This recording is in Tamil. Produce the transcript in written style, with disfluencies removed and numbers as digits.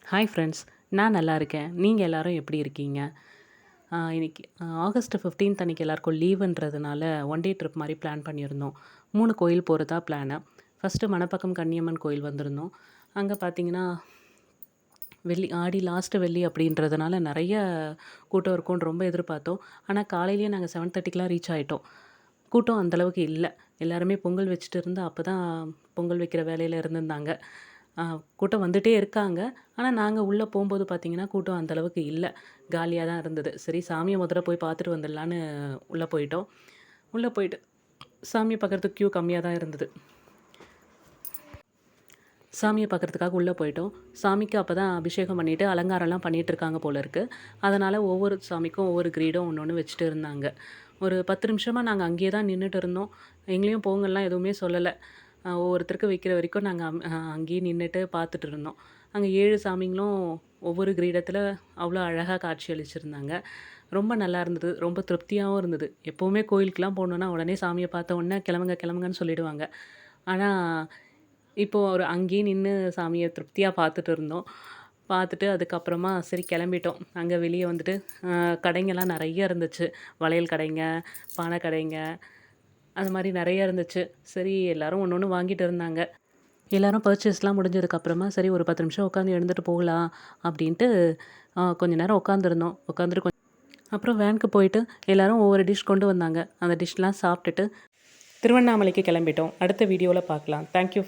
ஹாய் ஃப்ரெண்ட்ஸ், நான் நல்லா இருக்கேன். நீங்கள் எல்லாரும் எப்படி இருக்கீங்க? இன்னைக்கு ஆகஸ்ட் 15th அன்னைக்கு எல்லாருக்கும் லீவுன்றதுனால ஒன் டே ட்ரிப் மாரி பிளான் பண்ணியிருந்தோம். 3 கோயில் போறதா பிளானு. ஃபர்ஸ்ட்டு மணப்பாக்கம் கன்னியம்மன் கோயில் வந்திருந்தோம். அங்க பார்த்தீங்கன்னா, ஆடி லாஸ்ட்டு வெள்ளி அப்படின்றதுனால நெறைய கூட்டம் இருக்கும்னு ரொம்ப எதிர்பார்த்தோம். ஆனா காலையிலேயே நாங்க 7:30க்குலாம் ரீச் ஆயிட்டோம். கூட்டம் அந்த அளவுக்கு இல்ல. எல்லாருமே பொங்கல் வச்சுட்டு இருந்து அப்பதான் பொங்கல் வைக்கிற வேலையில இருந்திருந்தாங்க. அ கூட்டம் வந்துட்டே இருக்காங்க. ஆனா நாங்க உள்ள போம்போது பார்த்தீங்கன்னா, கூட்டம் அந்த அளவுக்கு இல்ல. காலியா தான் இருந்தது. சரி சாமிய முதல்ல போய் பார்த்துட்டு வந்துடலான்னு உள்ள போயிட்டோம். உள்ள போயிட்டு சாமிய பார்க்கறதுக்கு கியூ கம்மியா தான் இருந்தது. சாமிய பார்க்கறதுக்காக உள்ள போயிட்டோம். சாமிக்கு அப்பதான் அபிஷேகம் பண்ணிட்டு, அலங்காரம்லாம் பண்ணிட்டு இருக்காங்க போல இருக்கு. அதனால ஒவ்வொரு சாமிக்கும் ஒவ்வொரு கிரீடம் ஒண்ணு வச்சுட்டு இருந்தாங்க. ஒரு 10 நிமிஷமா நாங்க அங்கேயே தான் நின்னுட்டு இருந்தோம். எங்களையும் போங்கலாம் எதுவுமே சொல்லல. ஒவ்வொருத்தருக்கு வைக்கிற வரைக்கும் நாங்க அங்கேயே நின்னுட்டு பார்த்துட்டு இருந்தோம். அங்க 7 சாமிங்களும் ஒவ்வொரு கிரீடத்துல அவ்வளோ அழகா காட்சி அளிச்சிருந்தாங்க. ரொம்ப நல்லா இருந்தது. ரொம்ப திருப்தியாவும் இருந்தது. எப்பவுமே கோயிலுக்குலாம் போனோம்னா, உடனே சாமிய பார்த்த உடனே கிளம்புங்க கிளம்புங்கன்னு சொல்லிடுவாங்க. ஆனா இப்போ ஒரு அங்கேயே நின்னு சாமிய திருப்தியா பார்த்துட்டு இருந்தோம். பார்த்துட்டு அதுக்கப்புறமா சரி கிளம்பிட்டோம். அங்க வெளிய வந்துட்டு கடைங்கலாம் நெறைய இருந்துச்சு. வளையல் கடைங்க, பானை கடைங்க, அது மாரி நெறைய இருந்துச்சு. சரி எல்லாரும் ஒண்ணு ஒண்ணு வாங்கிட்டு இருந்தாங்க. எல்லாரும் பர்ச்சேஸ்லாம் முடிஞ்சதுக்கப்புறமா சரி ஒரு 10 நிமிஷம் உட்காந்து எழுந்துட்டு போகலாம் அப்படின்ட்டு கொஞ்ச நேரம் உட்காந்துருந்தோம். உட்காந்துட்டு அப்புறம் வேனுக்கு போயிட்டு எல்லாரும் ஒவ்வொரு டிஷ் கொண்டு வந்தாங்க. அந்த டிஷ்லாம் சாப்பிட்டுட்டு திருவண்ணாமலைக்கு கிளம்பிட்டோம். அடுத்த வீடியோல பார்க்கலாம். Thank you.